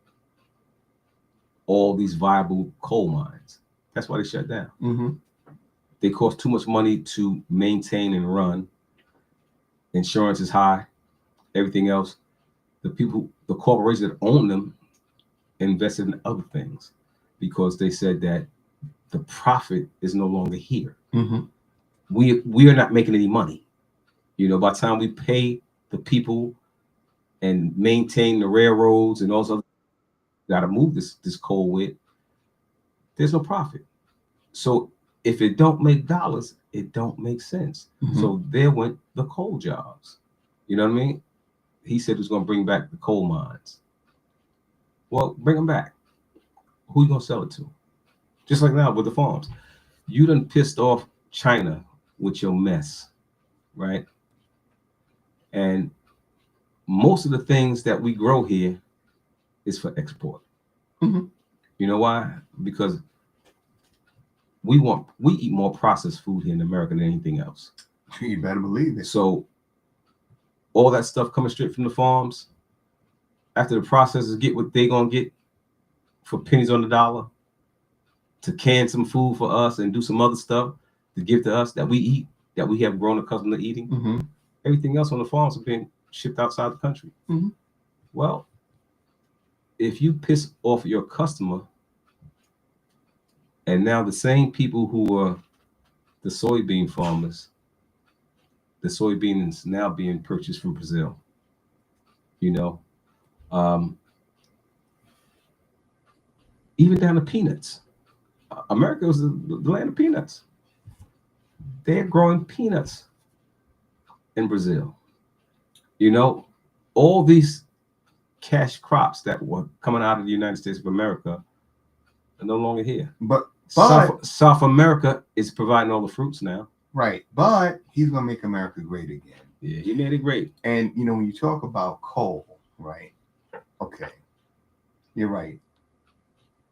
all these viable coal mines. That's why they shut down. They cost too much money to maintain and run. Insurance is high. Everything else. The corporations that own them invested in other things because they said that the profit is no longer here. We are not making any money. You know, by the time we pay the people and maintain the railroads and also got to move this coal with, there's no profit. So if it don't make dollars, it don't make sense. So there went the coal jobs. You know what I mean? He said he was going to bring back the coal mines. Well, bring them back. Who you going to sell it to? Just like now with the farms. You done pissed off China with your mess, right? And most of the things that we grow here is for export. You know why? Because we eat more processed food here in America than anything else. You better believe it. So all that stuff coming straight from the farms, after the processors get what they gonna get for pennies on the dollar, to can some food for us and do some other stuff to give to us that we eat, that we have grown accustomed to eating. Mm-hmm. Everything else on the farms are being shipped outside the country. Mm-hmm. Well, if you piss off your customer, and now the same people who were the soybean farmers, the soybean is now being purchased from Brazil. You know, even down to peanuts. America was the land of peanuts. They're growing peanuts in Brazil. You know, all these cash crops that were coming out of the United States of America are no longer here. But South America is providing all the fruits now. Right. But he's going to make America great again. Yeah, he made it great. And, you know, when you talk about coal, right? Okay. You're right.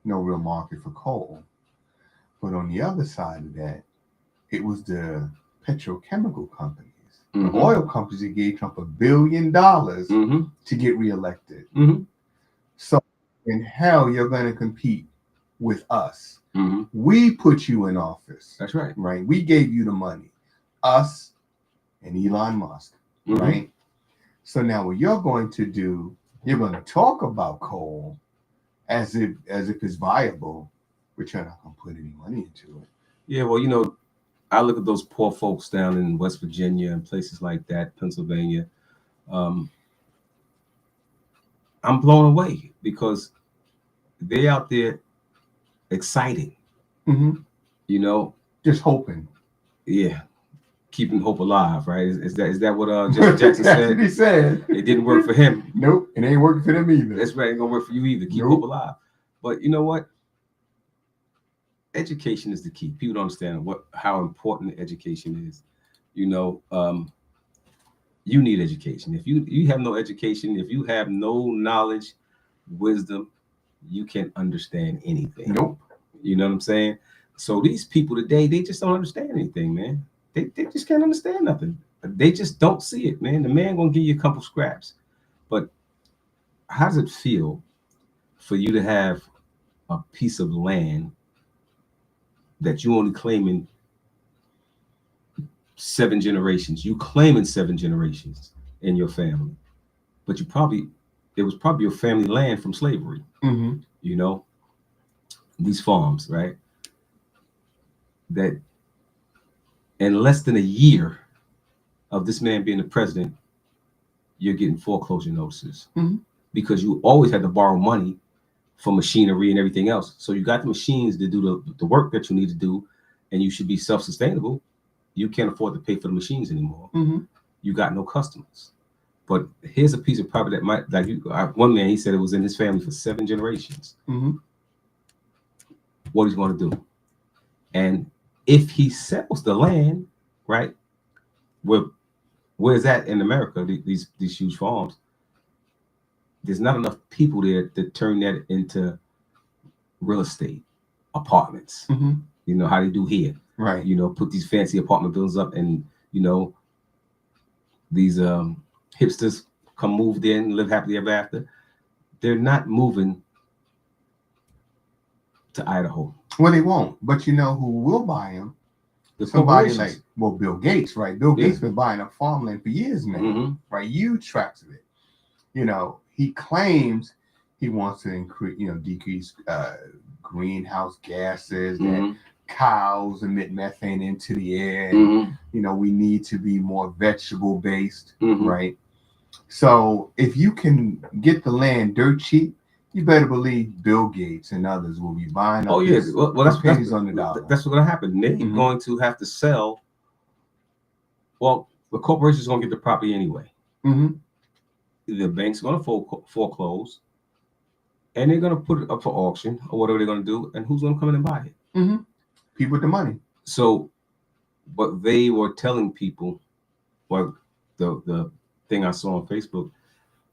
No real market for coal. But on the other side of that, it was the petrochemical companies, the oil companies that gave Trump $1 billion to get reelected. So in hell, you're going to compete with us. We put you in office. That's right. Right. We gave you the money. Us and Elon Musk. Right. So now what you're going to do, you're going to talk about coal as if it's viable, but you're not going to put any money into it. Yeah, well, you know, I look at those poor folks down in West Virginia and places like that, Pennsylvania. I'm blown away because they're out there excited. You know, just hoping. Yeah, keeping hope alive, right? Is that what Jesse Jackson said? That's what he said. It didn't work for him. Nope, it ain't working for them either. That's right, it ain't gonna work for you either. Keep hope alive. But you know what? Education is the key. People don't understand how important education is. You know, you need education. If you have no education, if you have no knowledge, wisdom, you can't understand anything. Nope. You know what I'm saying? So these people today, they just don't understand anything, man. They just can't understand nothing. They just don't see it, man. The man gonna give you a couple scraps. But how does it feel for you to have a piece of land that you only claiming 7 generations? You claiming 7 generations in your family, but it was probably your family land from slavery. You know, these farms, right? That in less than a year of this man being the president, you're getting foreclosure notices because you always had to borrow money for machinery and everything else. So you got the machines to do the work that you need to do, and you should be self-sustainable. You can't afford to pay for the machines anymore. You got no customers. But here's a piece of property that might, like one man, he said it was in his family for 7 generations. What he's going to do. And if he sells the land, right, where's that in America, these huge farms, there's not enough people there to turn that into real estate, apartments. You know how they do here. Right. You know, put these fancy apartment buildings up, and, you know, these hipsters come move there and live happily ever after. They're not moving to Idaho. Well, they won't. But you know who will buy them? Somebody like, well, Bill Gates, right? Bill Gates been buying up farmland for years now, right? Huge tracts of it. You know, he claims he wants to increase, decrease greenhouse gases, that cows emit methane into the air. And, we need to be more vegetable based, right? So if you can get the land dirt cheap, you better believe Bill Gates and others will be buying up. That's pennies on the dollar. That's what's going to happen. They're going to have to sell. Well, the corporation's going to get the property anyway. The bank's going to foreclose, and they're going to put it up for auction or whatever they're going to do. And who's going to come in and buy it? People with the money. So, but they were telling people, well, the thing I saw on Facebook,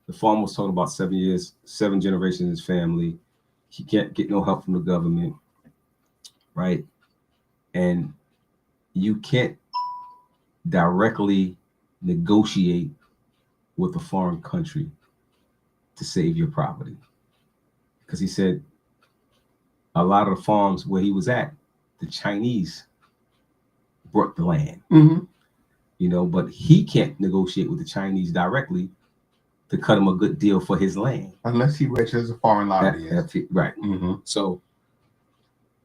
the farmer was talking about 7 generations in his family. He can't get no help from the government, right? And you can't directly negotiate with a foreign country to save your property. Because he said a lot of the farms where he was at, the Chinese brought the land. You know, but he can't negotiate with the Chinese directly to cut him a good deal for his land. Unless he registers as a foreign lobbyist. Right. So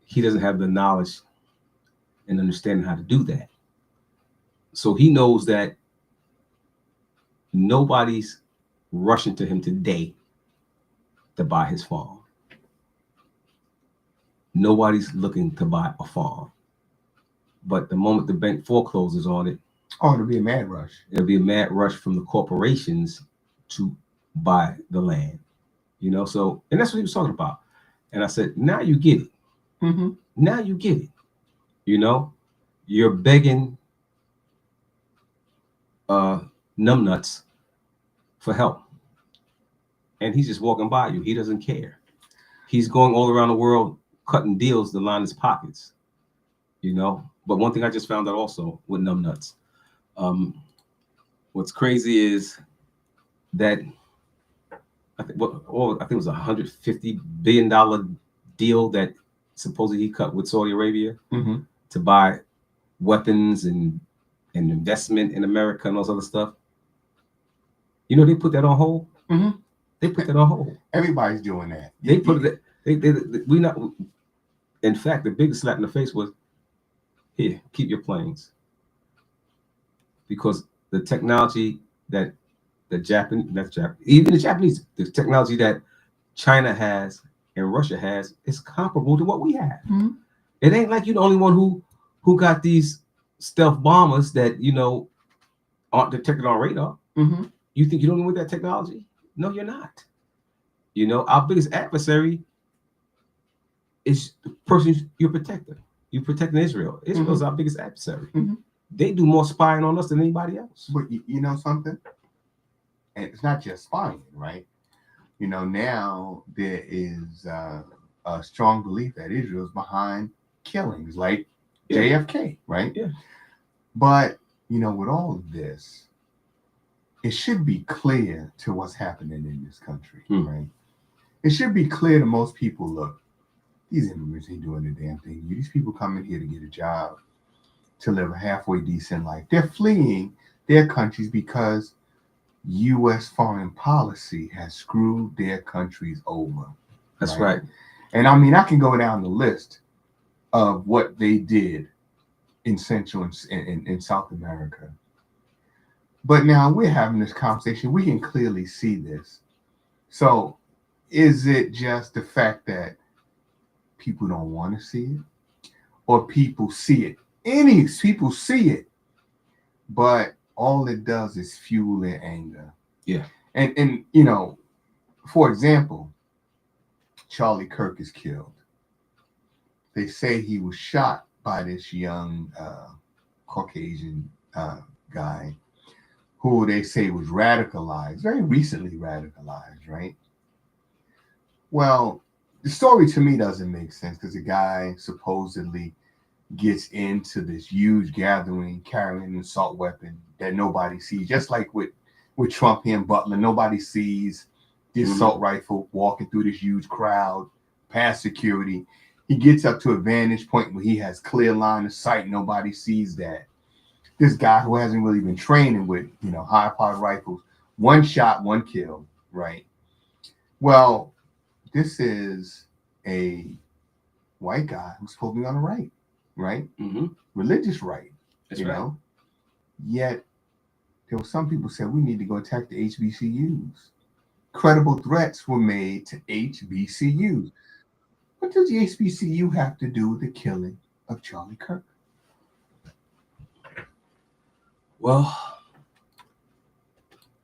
he doesn't have the knowledge and understanding how to do that. So he knows that nobody's rushing to him today to buy his farm. Nobody's looking to buy a farm. But the moment the bank forecloses on it, it'll be a mad rush. It'll be a mad rush from the corporations to buy the land. You know, so, and that's what he was talking about. And I said, now you get it. Now you get it. You know, you're begging numbnuts for help. And he's just walking by you. He doesn't care. He's going all around the world cutting deals to line his pockets. You know, but one thing I just found out also with numbnuts, what's crazy is that I think it was $150 billion deal that supposedly he cut with Saudi Arabia to buy weapons and investment in America and all this other stuff. You know, they put that on hold. They put that on hold. Everybody's doing that. They put it. We not. In fact, the biggest slap in the face was, here, keep your planes, because the technology that the Japanese, the technology that China has and Russia has is comparable to what we have. It ain't like you're the only one who got these stealth bombers that, you know, aren't detected on radar. You think you're the only one with that technology? No, you're not. You know, our biggest adversary is the person you're protecting. You're protecting Israel. Israel's our biggest adversary. They do more spying on us than anybody else. But you know something? And it's not just spying, right? You know, now there is a strong belief that Israel's behind killings like JFK, right? Yeah. But, you know, with all of this, it should be clear to what's happening in this country, right? It should be clear to most people, look, these immigrants ain't doing a damn thing. These people come in here to get a job, to live a halfway decent life. They're fleeing their countries because U.S. foreign policy has screwed their countries over. That's right. And I mean, I can go down the list of what they did in Central and in South America. But now we're having this conversation. We can clearly see this. So is it just the fact that people don't want to see it, or people see it? People see it, but all it does is fuel their anger. Yeah. And you know, for example, Charlie Kirk is killed. They say he was shot by this young Caucasian guy who they say was radicalized, very recently radicalized, right? Well, the story to me doesn't make sense because the guy supposedly gets into this huge gathering carrying an assault weapon that nobody sees, just like with Trump here in Butler. Nobody sees the assault rifle walking through this huge crowd past security. He gets up to a vantage point where he has clear line of sight. Nobody sees that. This guy who hasn't really been training with, you know, high-powered rifles, one shot, one kill, right? Well, this is a white guy who's supposed to be on the right? Religious right, That's you right. know? Yet, there were some people said we need to go attack the HBCUs. Credible threats were made to HBCUs. What does the HBCU have to do with the killing of Charlie Kirk? Well,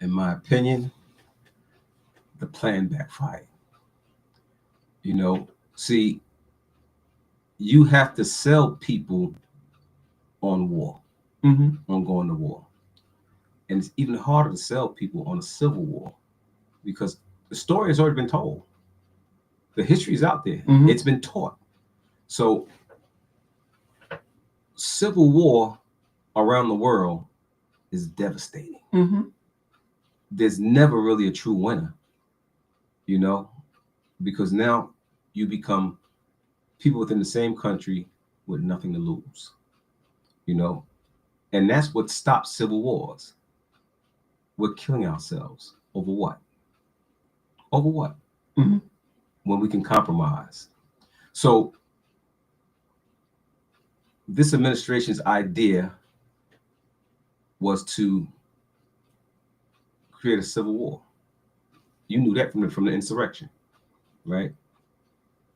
in my opinion, the plan backfired. You know, see, you have to sell people on war, on going to war. And it's even harder to sell people on a civil war because the story has already been told. The history is out there. It's been taught. So civil war around the world is devastating. Mm-hmm. There's never really a true winner, you know, because now you become people within the same country with nothing to lose, you know, and that's what stops civil wars. We're killing ourselves over what? Over what? Mm-hmm. When we can compromise. So this administration's idea was to create a civil war. You knew that from the insurrection, right?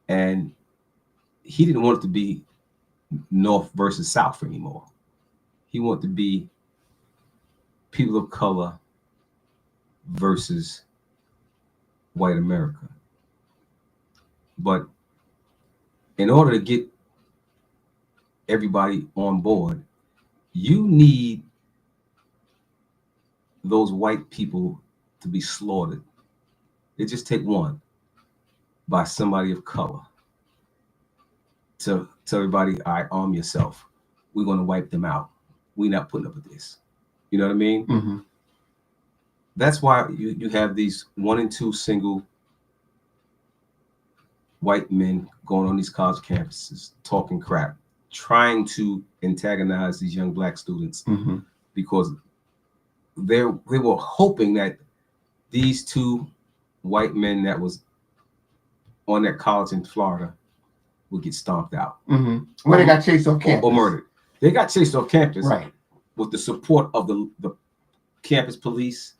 And he didn't want it to be North versus South anymore. He wanted to be people of color versus white America. But in order to get everybody on board, you need those white people to be slaughtered. It just take one by somebody of color to tell everybody, all right, arm yourself. We're going to wipe them out. We're not putting up with this. You know what I mean? Mm-hmm. That's why you have these 1 and 2 single white men going on these college campuses, talking crap, trying to antagonize these young black students, Mm-hmm. because they were hoping that these 2 white men that was on that college in Florida would get stomped out. Mm-hmm. Well, they got chased off campus. Or murdered. They got chased off campus, right, with the support of the campus police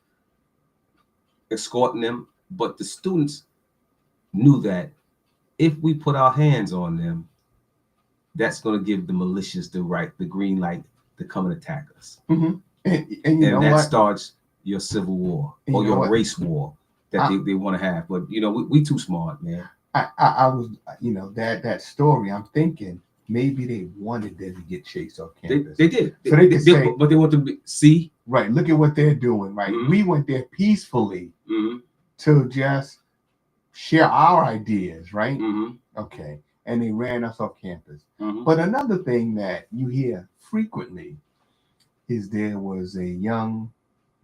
escorting them. But the students knew that if we put our hands on them, that's going to give the militias the green light to come and attack us. Mm-hmm. And you know that what? starts your civil war or your race war that they want to have. But you know, we too smart, man. I was, you know, that story. I'm thinking maybe they wanted them to get chased off campus. They did. So they could say, but they want to see. Right. Look at what they're doing. Right. Mm-hmm. We went there peacefully Mm-hmm. to just share our ideas. Right. Mm-hmm. Okay. And they ran us off campus. Mm-hmm. But another thing that you hear frequently is there was a young,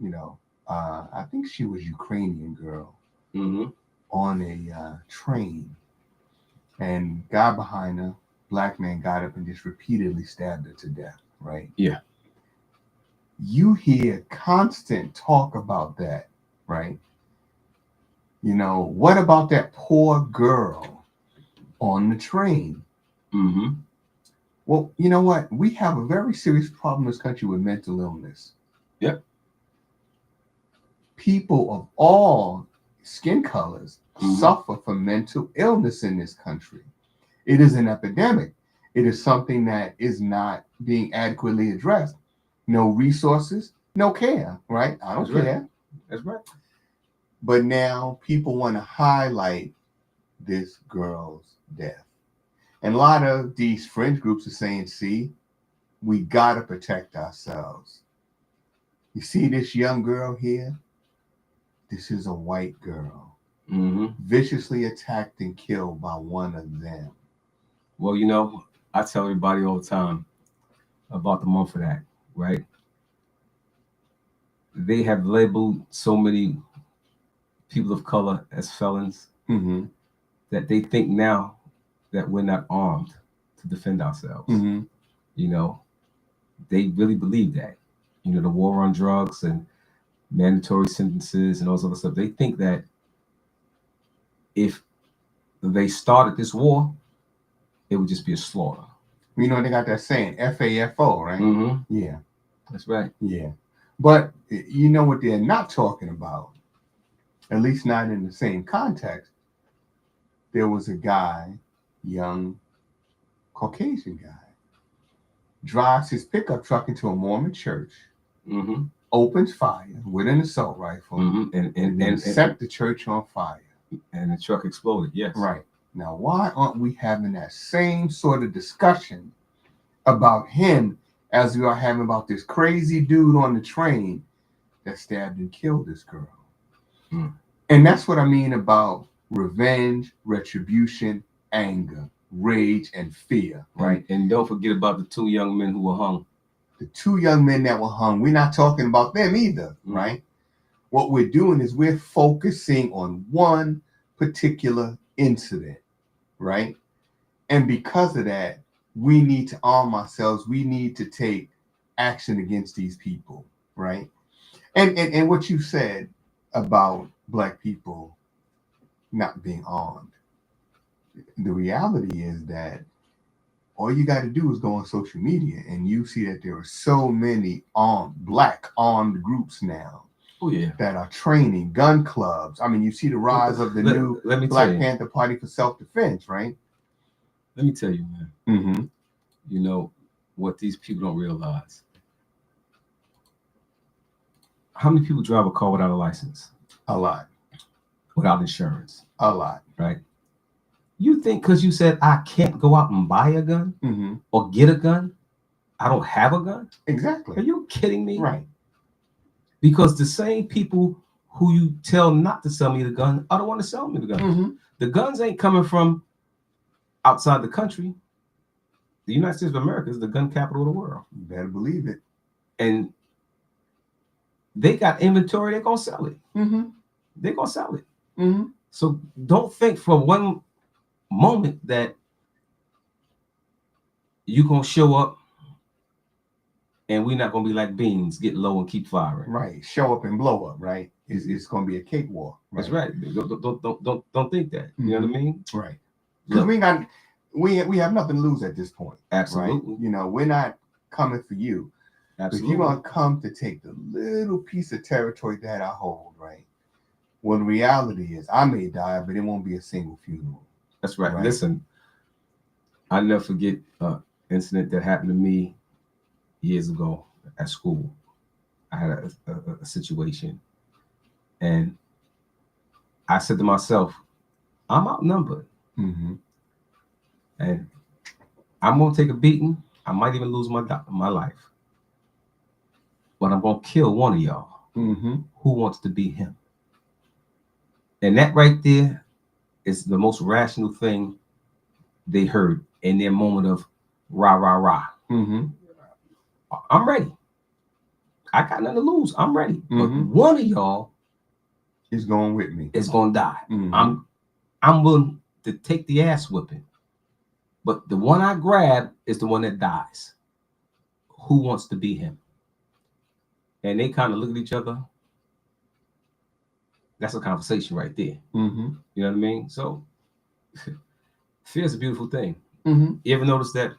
you know, I think she was Ukrainian girl, mm-hmm. on a train, and guy behind her, black man, got up and just repeatedly stabbed her to death. Right? Yeah. You hear constant talk about that, right? You know, what about that poor girl on the train? Mm-hmm. Well, you know what? We have a very serious problem in this country with mental illness. Yep. People of all skin colors Mm-hmm. suffer from mental illness in this country. It is an epidemic. It is something that is not being adequately addressed. No resources, no care, right? I don't That's care. right. That's right. But now people want to highlight this girl's death. And a lot of these fringe groups are saying, see, we got to protect ourselves. You see this young girl here? This is a white girl. Mm-hmm. Viciously attacked and killed by one of them. Well, you know, I tell everybody all the time about the month of that, right? They have labeled so many people of color as felons, Mm-hmm. that they think now that we're not armed to defend ourselves. Mm-hmm. You know, they really believe that. You know, the war on drugs and mandatory sentences and all this other stuff. They think that if they started this war, it would just be a slaughter. You know, they got that saying, FAFO, right? Mm-hmm. Yeah. That's right. Yeah. But you know what they're not talking about, at least not in the same context. There was a guy, young Caucasian guy, drives his pickup truck into a Mormon church, Mm-hmm. opens fire with an assault rifle, Mm-hmm. and set the church on fire. And the truck exploded. Yes. Right. Now, why aren't we having that same sort of discussion about him as we are having about this crazy dude on the train that stabbed and killed this girl? Mm. And that's what I mean about revenge, retribution, anger, rage, and fear, right? And don't forget about the 2 young men who were hung. The 2 young men that were hung, we're not talking about them either, right? What we're doing is we're focusing on one particular incident, right? And because of that, we need to arm ourselves. We need to take action against these people, right? And what you said about Black people not being armed, the reality is that all you got to do is go on social media and you see that there are so many Black armed groups now. Oh, yeah. That are training, gun clubs. I mean, you see the rise of the new Black Panther Party for self-defense, right? Let me tell you, man. Mm-hmm. You know what these people don't realize. How many people drive a car without a license? A lot. Without insurance? A lot. Right? You think because you said I can't go out and buy a gun or get a gun, I don't have a gun? Exactly. Are you kidding me? Right. Because the same people who you tell not to sell me the gun are the one to sell me the gun. Mm-hmm. The guns ain't coming from outside the country. The United States of America is the gun capital of the world. You better believe it. And they got inventory, they're going to sell it. Mm-hmm. They're going to sell it. Mm-hmm. So don't think for one moment that you're going to show up and we're not going to be like beans, get low and keep firing. Right. Show up and blow up, right? It's going to be a cakewalk. Right? That's right. Don't think that. You know what I mean? Right. Because we have nothing to lose at this point. Absolutely. Right? You know, we're not coming for you. Absolutely. If you're going to come to take the little piece of territory that I hold, right? Well, the reality is I may die, but it won't be a single funeral. That's right. Listen, I'll never forget an incident that happened to me years ago at school. I had a situation, and I said to myself, I'm outnumbered, and I'm going to take a beating. I might even lose my life, but I'm going to kill one of y'all. Who wants to be him? And that right there is the most rational thing they heard in their moment of rah, rah, rah. I'm ready. I got nothing to lose. I'm ready. But one of y'all is going with me. Is going to die. I'm willing to take the ass whipping. But the one I grab is the one that dies. Who wants to be him? And they kind of look at each other. That's a conversation right there. You know what I mean? So fear is a beautiful thing. You ever notice that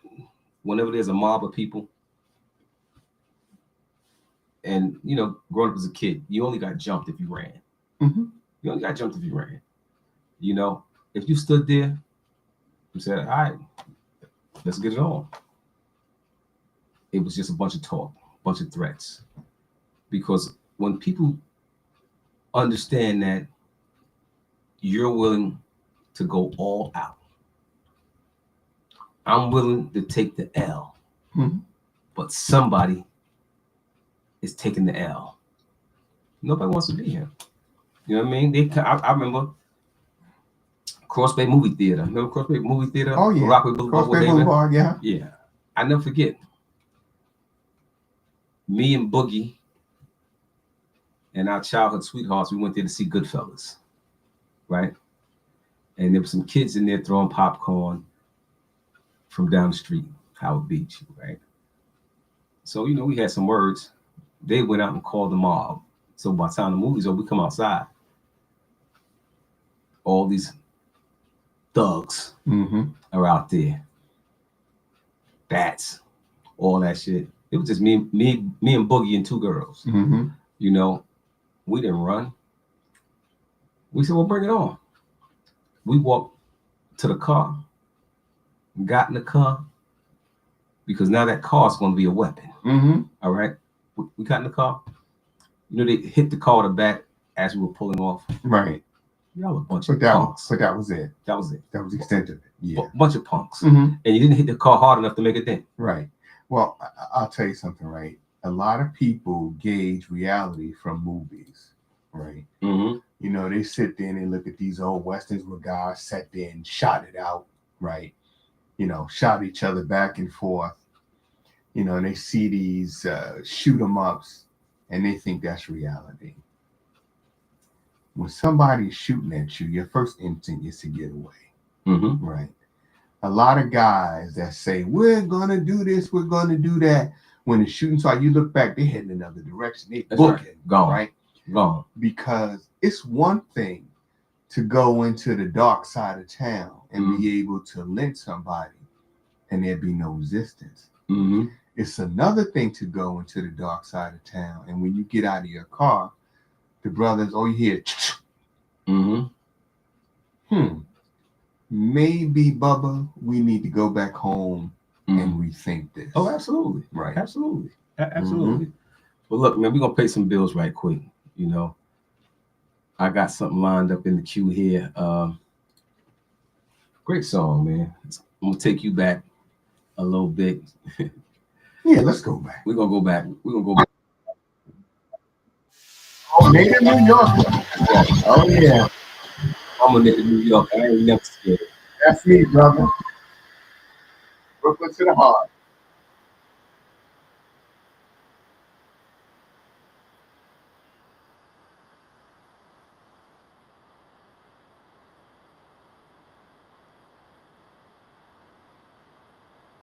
whenever there's a mob of people, and you know, growing up as a kid, you only got jumped if you ran. You only got jumped if you ran. You know, if you stood there and said, all right, let's get it on. It was just a bunch of talk, a bunch of threats. Because when people understand that you're willing to go all out, I'm willing to take the L, but somebody is taking the L. Nobody wants to be here. You know what I mean? I remember Cross Bay Movie Theater. Remember Cross Bay Movie Theater? Oh, yeah. Rockaway Boulevard. Cross Bay Boulevard, yeah. Yeah. I never forget. Me and Boogie and our childhood sweethearts, we went there to see Goodfellas, right? And there were some kids in there throwing popcorn from down the street, Howard Beach, right? So, you know, we had some words. They went out and called the mob. So by the time the movie's over, we come outside. All these thugs are out there. Bats, all that shit. It was just me and Boogie and 2 girls. You know, we didn't run. We said, well, bring it on. We walked to the car, got in the car, because now that car is going to be a weapon. All right? We got in the car. You know, they hit the car to the back as we were pulling off. Right. Y'all a bunch of punks. But that was it. That was it. That was the extent of it. Yeah. Bunch of punks. And you didn't hit the car hard enough to make a dent. Right. Well, I'll tell you something, right? A lot of people gauge reality from movies, right? You know, they sit there and they look at these old westerns where guys sat there and shot it out, right? shot each other back and forth, and they see these shoot 'em ups and they think that's reality. When somebody's shooting at you, your first instinct is to get away. Mm-hmm. Right. A lot of guys that say, we're going to do this, we're going to do that. When the shooting starts, you look back, they're heading another direction. They're booking. Right. Gone. Right? Gone. Because it's one thing to go into the dark side of town and be able to lynch somebody and there be no resistance. Mm-hmm. It's another thing to go into the dark side of town, and when you get out of your car, the brothers, you hear, maybe, Bubba, we need to go back home and rethink this. Oh, absolutely. Right. Absolutely. Absolutely. Well, look, man, we're going to pay some bills right quick. I got something lined up in the queue here. Great song, man. I'm going to take you back a little bit. Yeah, let's go back. We're going to go back. We're going to go back. Oh, made in New York. Oh, yeah. I'm a nigga New York. I ain't never scared. That's me, brother. Brooklyn to the heart.